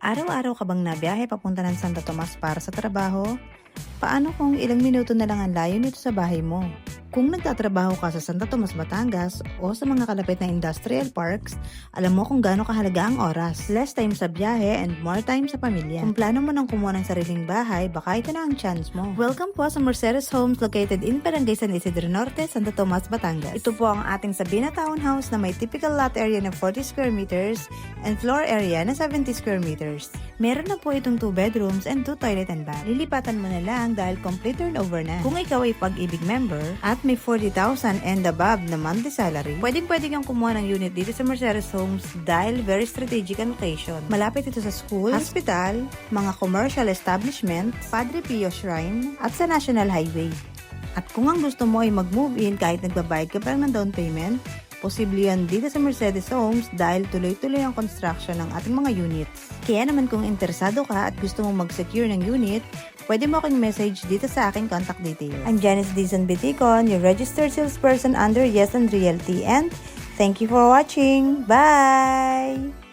Araw-araw ka bang nabiyahe papunta ng Santo Tomas para sa trabaho? Paano kung ilang minuto na lang ang layo nito sa bahay mo? Kung nagtatrabaho ka sa Santo Tomas, Batangas o sa mga kalapit na industrial parks, alam mo kung gaano kahalaga ang oras. Less time sa biyahe and more time sa pamilya. Kung plano mo nang kumuha ng sariling bahay, baka ito na ang chance mo. Welcome po sa Mercedes Homes located in Barangay San Isidro Norte, Santo Tomas, Batangas. Ito po ang ating Sabina Townhouse na may typical lot area na 40 square meters and floor area na 70 square meters. Meron na po itong 2 bedrooms and 2 toilet and bath. Lilipatan mo na lang dahil complete turnover na. Kung ikaw ay Pag-ibig member at may 40,000 and above na monthly salary, pwedeng-pwede kang kumuha ng unit dito sa Mercedes Homes dahil very strategic ang location. Malapit ito sa school, hospital, mga commercial establishment, Padre Pio Shrine, at sa National Highway. At kung ang gusto mo ay mag-move in kahit nagbabayad ka pa lang ng down payment, posible yan dito sa Mercedes Homes dahil tuloy-tuloy ang construction ng ating mga units. Kaya naman kung interesado ka at gusto mong mag-secure ng unit, pwede mo akong message dito sa aking contact details. I'm Janice Dizon Biticon, your registered salesperson under Yes and Realty, and thank you for watching. Bye!